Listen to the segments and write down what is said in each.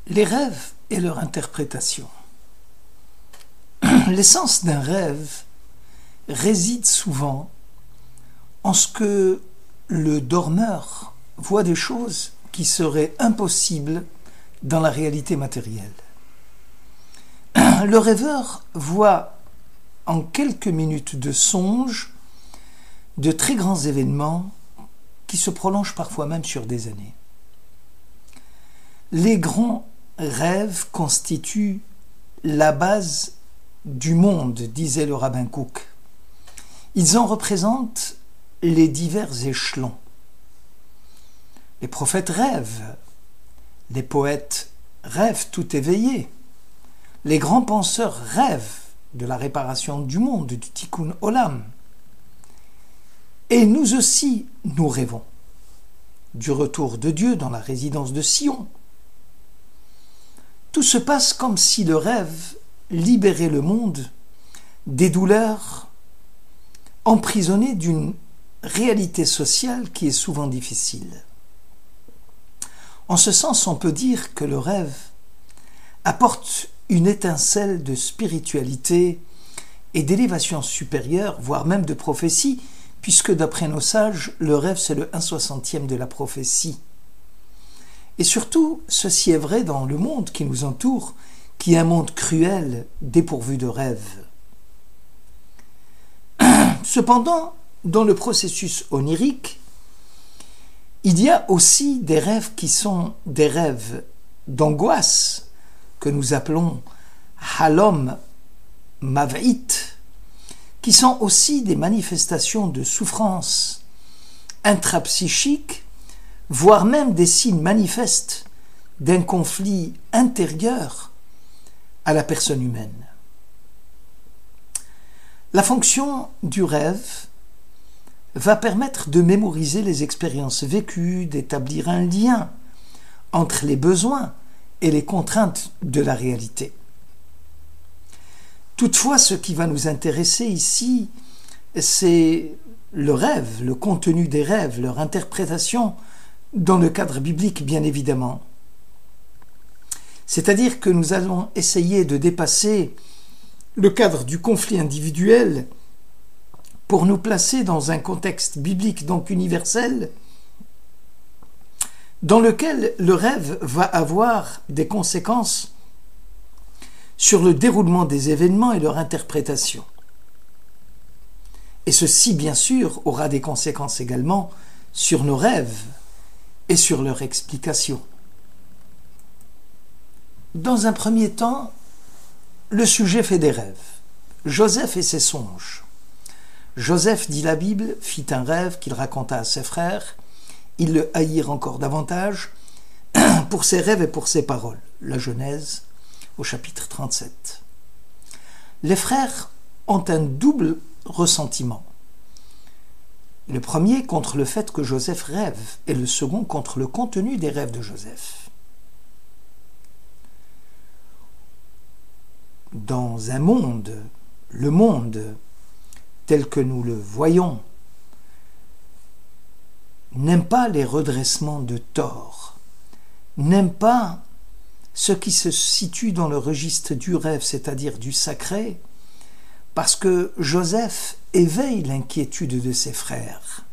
Les rêves et leur interprétation. L'essence d'un rêve réside souvent en ce que le dormeur voit des choses qui seraient impossibles dans la réalité matérielle. Le rêveur voit en quelques minutes de songe de très grands événements qui se prolongent parfois même sur des années. Les grands rêves constituent la base du monde, disait le rabbin Kook. Ils en représentent les divers échelons. Les prophètes rêvent, les poètes rêvent tout éveillés, les grands penseurs rêvent de la réparation du monde, du tikkun olam. Et nous aussi, nous rêvons du retour de Dieu dans la résidence de Sion. Tout se passe comme si le rêve libérait le monde des douleurs emprisonnées d'une réalité sociale qui est souvent difficile. En ce sens, on peut dire que le rêve apporte une étincelle de spiritualité et d'élévation supérieure, voire même de prophétie, puisque d'après nos sages, le rêve c'est le 1/60e de la prophétie. Et surtout, ceci est vrai dans le monde qui nous entoure, qui est un monde cruel, dépourvu de rêves. Cependant, dans le processus onirique, il y a aussi des rêves qui sont des rêves d'angoisse, que nous appelons halom mav'it, qui sont aussi des manifestations de souffrance intrapsychique, voire même des signes manifestes d'un conflit intérieur à la personne humaine. La fonction du rêve va permettre de mémoriser les expériences vécues, d'établir un lien entre les besoins et les contraintes de la réalité. Toutefois, ce qui va nous intéresser ici, c'est le rêve, le contenu des rêves, leur interprétation dans le cadre biblique, bien évidemment. C'est-à-dire que nous allons essayer de dépasser le cadre du conflit individuel pour nous placer dans un contexte biblique, donc universel, dans lequel le rêve va avoir des conséquences sur le déroulement des événements et leur interprétation. Et ceci, bien sûr, aura des conséquences également sur nos rêves et sur leur explication. Dans un premier temps, le sujet fait des rêves. Joseph et ses songes. Joseph, dit la Bible, fit un rêve qu'il raconta à ses frères. Ils le haïrent encore davantage pour ses rêves et pour ses paroles. La Genèse, au chapitre 37. Les frères ont un double ressentiment. Le premier contre le fait que Joseph rêve et le second contre le contenu des rêves de Joseph. Dans un monde, le monde tel que nous le voyons, n'aime pas les redressements de tort, n'aime pas ce qui se situe dans le registre du rêve, c'est-à-dire du sacré, parce que Joseph éveille l'inquiétude de ses frères.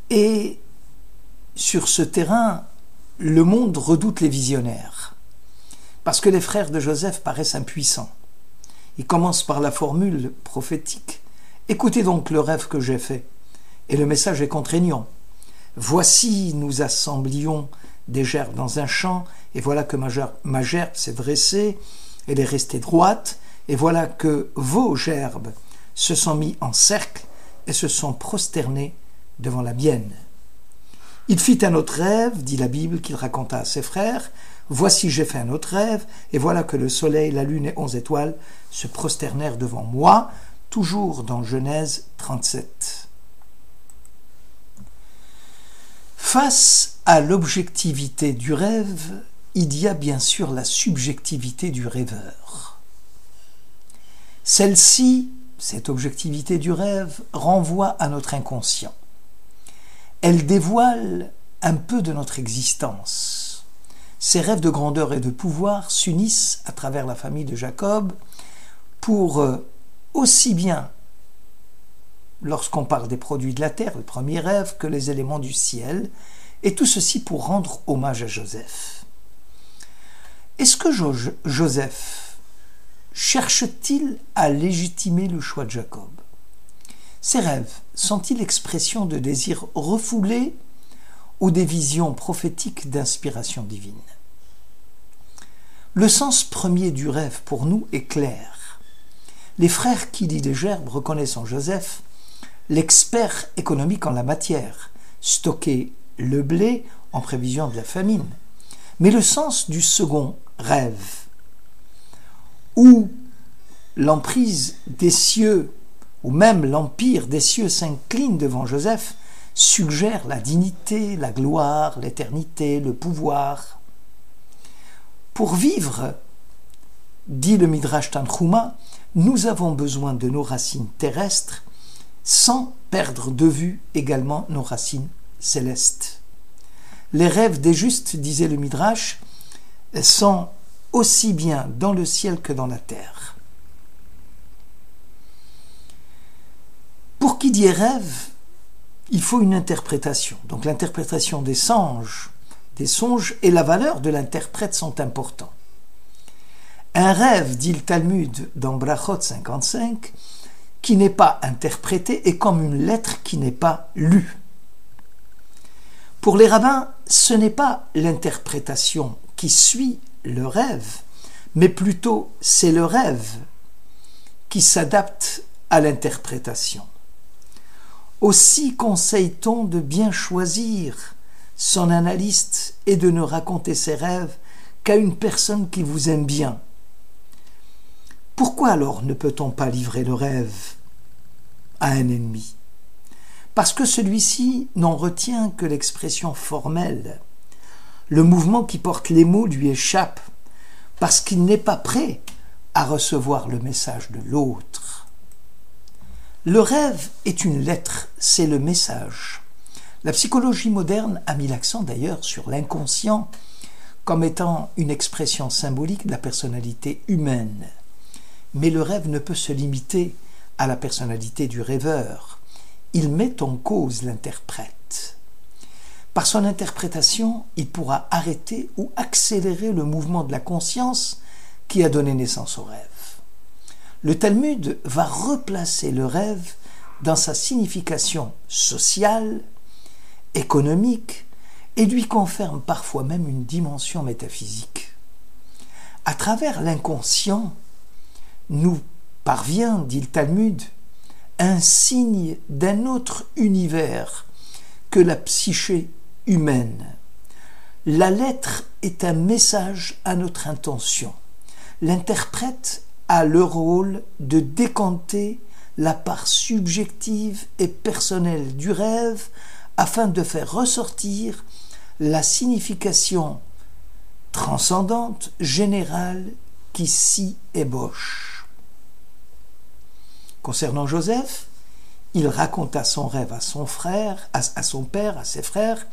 Et sur ce terrain, le monde redoute les visionnaires, parce que les frères de Joseph paraissent impuissants. Ils commencent par la formule prophétique. Écoutez donc le rêve que j'ai fait. Et le message est contraignant. Voici, nous assemblions des gerbes dans un champ, et voilà que ma gerbe s'est dressée, elle est restée droite, et voilà que vos gerbes se sont mis en cercle et se sont prosternés devant la mienne. Il fit un autre rêve, dit la Bible, qu'il raconta à ses frères. Voici, j'ai fait un autre rêve, et voilà que le soleil, la lune et 11 étoiles se prosternèrent devant moi, toujours dans Genèse 37. Face à l'objectivité du rêve, il y a bien sûr la subjectivité du rêveur. Celle-ci, cette objectivité du rêve, renvoie à notre inconscient. Elle dévoile un peu de notre existence. Ces rêves de grandeur et de pouvoir s'unissent à travers la famille de Jacob pour aussi bien, lorsqu'on parle des produits de la terre, le premier rêve, que les éléments du ciel, et tout ceci pour rendre hommage à Joseph. Est-ce que Joseph cherche-t-il à légitimer le choix de Jacob? Ces rêves sont-ils l'expression de désirs refoulés ou des visions prophétiques d'inspiration divine? Le sens premier du rêve pour nous est clair. Les frères qui dit des Gerbes reconnaissent en Joseph l'expert économique en la matière, stocker le blé en prévision de la famine. Mais le sens du second rêve, où l'emprise des cieux, ou même l'empire des cieux s'incline devant Joseph, suggère la dignité, la gloire, l'éternité, le pouvoir. Pour vivre, dit le Midrash Tanchuma, nous avons besoin de nos racines terrestres sans perdre de vue également nos racines célestes. Les rêves des justes, disait le Midrash, sont aussi bien dans le ciel que dans la terre. Pour qui dit rêve, il faut une interprétation. Donc l'interprétation des songes et la valeur de l'interprète sont importants. Un rêve, dit le Talmud dans Brachot 55, qui n'est pas interprété est comme une lettre qui n'est pas lue. Pour les rabbins, ce n'est pas l'interprétation qui suit le rêve, mais plutôt c'est le rêve qui s'adapte à l'interprétation. Aussi conseille-t-on de bien choisir son analyste et de ne raconter ses rêves qu'à une personne qui vous aime bien. Pourquoi alors ne peut-on pas livrer le rêve à un ennemi? Parce que celui-ci n'en retient que l'expression formelle. Le mouvement qui porte les mots lui échappe, parce qu'il n'est pas prêt à recevoir le message de l'autre. Le rêve est une lettre, c'est le message. La psychologie moderne a mis l'accent d'ailleurs sur l'inconscient comme étant une expression symbolique de la personnalité humaine. Mais le rêve ne peut se limiter à la personnalité du rêveur. Il met en cause l'interprète. Par son interprétation, il pourra arrêter ou accélérer le mouvement de la conscience qui a donné naissance au rêve. Le Talmud va replacer le rêve dans sa signification sociale, économique, et lui confirme parfois même une dimension métaphysique. À travers l'inconscient, nous parvient, dit le Talmud, un signe d'un autre univers que la psyché humaine. La lettre est un message à notre intention. L'interprète a le rôle de décanter la part subjective et personnelle du rêve afin de faire ressortir la signification transcendante, générale, qui s'y ébauche. Concernant Joseph, il raconta son rêve à son frère, à son père, à ses frères.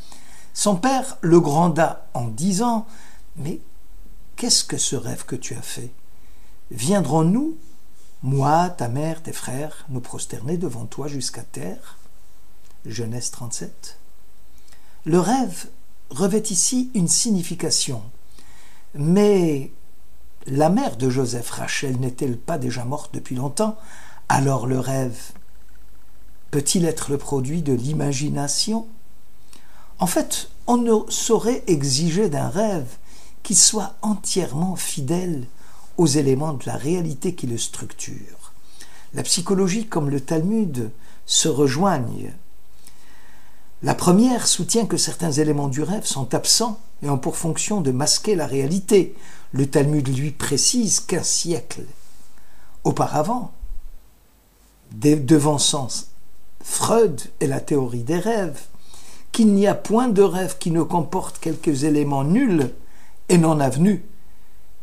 Son père le gronda en disant « Mais qu'est-ce que ce rêve que tu as fait? Viendrons-nous, moi, ta mère, tes frères, nous prosterner devant toi jusqu'à terre ?» Genèse 37. Le rêve revêt ici une signification. Mais la mère de Joseph, Rachel, n'est-elle pas déjà morte depuis longtemps? Alors le rêve peut-il être le produit de l'imagination? En fait, on ne saurait exiger d'un rêve qu'il soit entièrement fidèle aux éléments de la réalité qui le structure. La psychologie comme le Talmud se rejoignent. La première soutient que certains éléments du rêve sont absents et ont pour fonction de masquer la réalité. Le Talmud lui précise qu'un siècle auparavant, devançant Freud et la théorie des rêves, qu'il n'y a point de rêve qui ne comporte quelques éléments nuls et non avenus,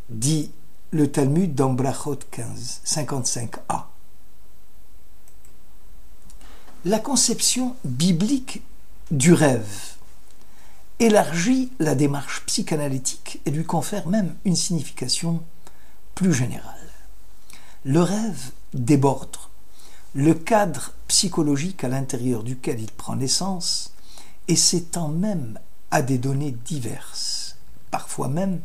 dit le Talmud dans Brachot 15, 55a. La conception biblique du rêve élargit la démarche psychanalytique et lui confère même une signification plus générale. Le rêve déborde le cadre psychologique à l'intérieur duquel il prend naissance et s'étend même à des données diverses, parfois même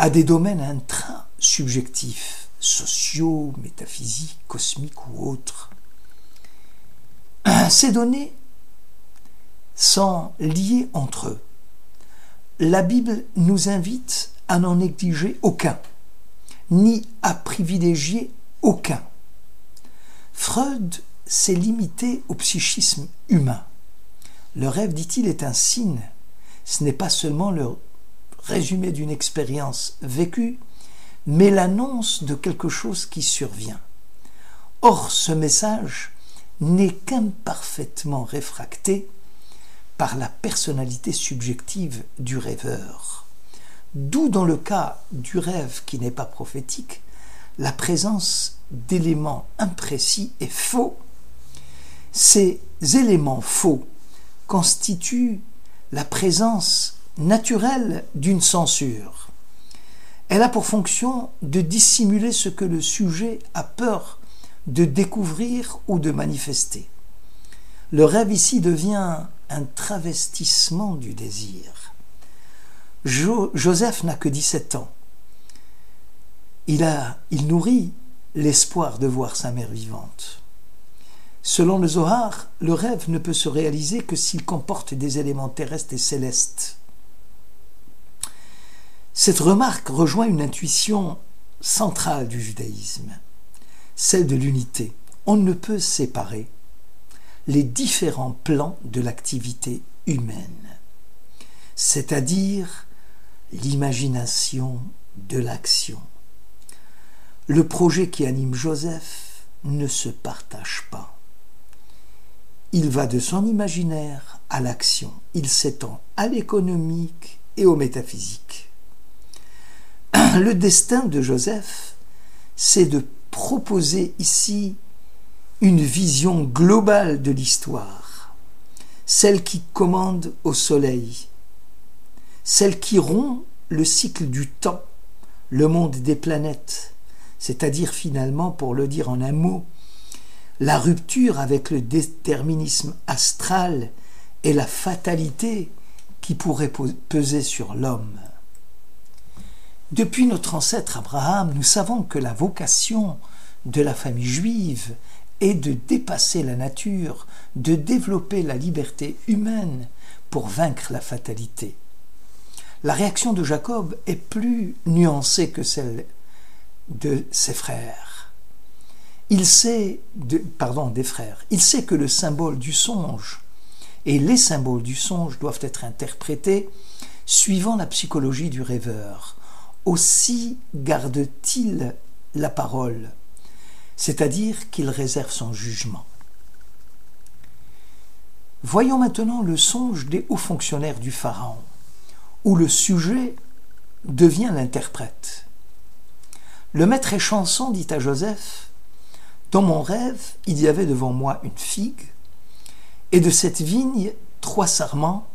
à des domaines intra-subjectifs, sociaux, métaphysiques, cosmiques ou autres. Ces données sont liées entre eux. La Bible nous invite à n'en négliger aucun, ni à privilégier aucun. Freud s'est limité au psychisme humain. Le rêve, dit-il, est un signe. Ce n'est pas seulement le résumé d'une expérience vécue, mais l'annonce de quelque chose qui survient. Or, ce message n'est qu'imparfaitement réfracté par la personnalité subjective du rêveur. D'où, dans le cas du rêve qui n'est pas prophétique, la présence d'éléments imprécis et faux. Ces éléments faux constituent la présence naturelle d'une censure. Elle a pour fonction de dissimuler ce que le sujet a peur de découvrir ou de manifester. Le rêve ici devient un travestissement du désir. Joseph n'a que 17 ans. Il nourrit l'espoir de voir sa mère vivante. Selon le Zohar, le rêve ne peut se réaliser que s'il comporte des éléments terrestres et célestes. Cette remarque rejoint une intuition centrale du judaïsme, celle de l'unité. On ne peut séparer les différents plans de l'activité humaine, c'est-à-dire l'imagination de l'action. Le projet qui anime Joseph ne se partage pas. Il va de son imaginaire à l'action. Il s'étend à l'économique et au métaphysique. Le destin de Joseph, c'est de proposer ici une vision globale de l'histoire, celle qui commande au soleil, celle qui rompt le cycle du temps, le monde des planètes, c'est-à-dire finalement, pour le dire en un mot, la rupture avec le déterminisme astral et la fatalité qui pourrait peser sur l'homme. Depuis notre ancêtre Abraham, nous savons que la vocation de la famille juive est de dépasser la nature, de développer la liberté humaine pour vaincre la fatalité. La réaction de Jacob est plus nuancée que celle de ses frères. Des frères. Il sait que le symbole du songe et les symboles du songe doivent être interprétés suivant la psychologie du rêveur. Aussi garde-t-il la parole, c'est-à-dire qu'il réserve son jugement. Voyons maintenant le songe des hauts fonctionnaires du Pharaon, où le sujet devient l'interprète. Le maître échanson dit à Joseph: « Dans mon rêve, il y avait devant moi une figue, et de cette vigne 3 sarments,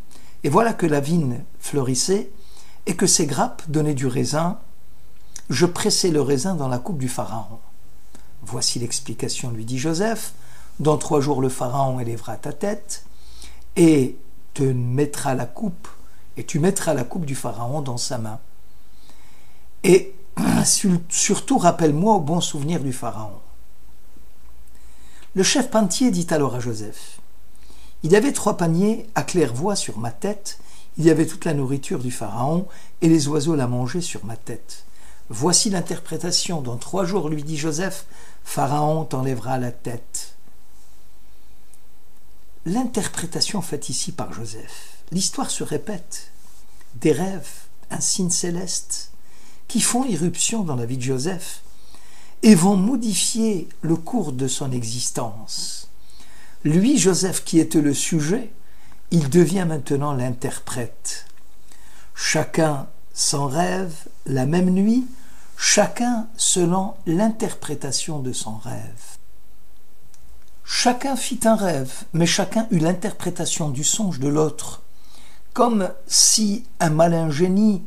et voilà que la vigne fleurissait, et que ses grappes donnaient du raisin. Je pressais le raisin dans la coupe du Pharaon. Voici l'explication, lui dit Joseph. Dans 3 jours, le Pharaon élèvera ta tête, et tu mettras la coupe du Pharaon dans sa main. Et surtout, rappelle-moi au bon souvenir du Pharaon. » Le chef panetier dit alors à Joseph: « Il y avait 3 paniers à claire-voie sur ma tête, il y avait toute la nourriture du Pharaon, et les oiseaux la mangeaient sur ma tête. Voici l'interprétation. Dans 3 jours, lui dit Joseph, Pharaon t'enlèvera la tête. » L'interprétation faite ici par Joseph, l'histoire se répète. Des rêves, un signe céleste, qui font irruption dans la vie de Joseph et vont modifier le cours de son existence. Lui, Joseph, qui était le sujet, il devient maintenant l'interprète. Chacun son rêve, la même nuit, chacun selon l'interprétation de son rêve. Chacun fit un rêve, mais chacun eut l'interprétation du songe de l'autre, comme si un malin génie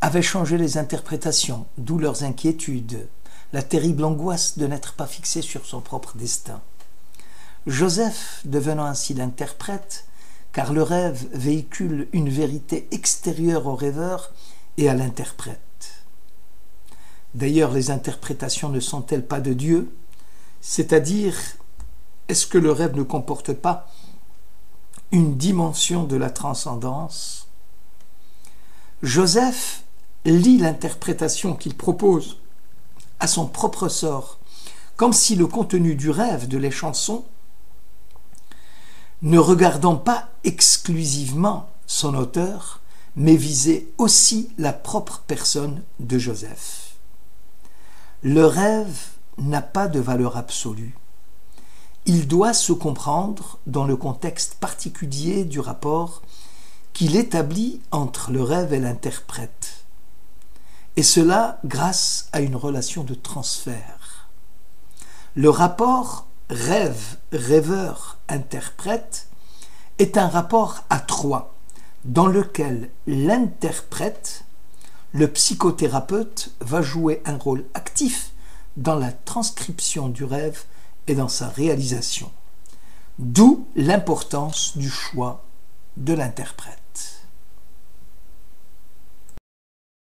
avait changé les interprétations, d'où leurs inquiétudes, la terrible angoisse de n'être pas fixé sur son propre destin. Joseph devenant ainsi l'interprète, car le rêve véhicule une vérité extérieure au rêveur et à l'interprète. D'ailleurs, les interprétations ne sont-elles pas de Dieu? C'est-à-dire, est-ce que le rêve ne comporte pas une dimension de la transcendance? Joseph lit l'interprétation qu'il propose à son propre sort, comme si le contenu du rêve de les chansons, ne regardant pas exclusivement son auteur, mais visait aussi la propre personne de Joseph. Le rêve n'a pas de valeur absolue. Il doit se comprendre dans le contexte particulier du rapport qu'il établit entre le rêve et l'interprète, et cela grâce à une relation de transfert. Le rapport rêve-rêveur-interprète est un rapport à trois, dans lequel l'interprète, le psychothérapeute, va jouer un rôle actif dans la transcription du rêve et dans sa réalisation. D'où l'importance du choix de l'interprète.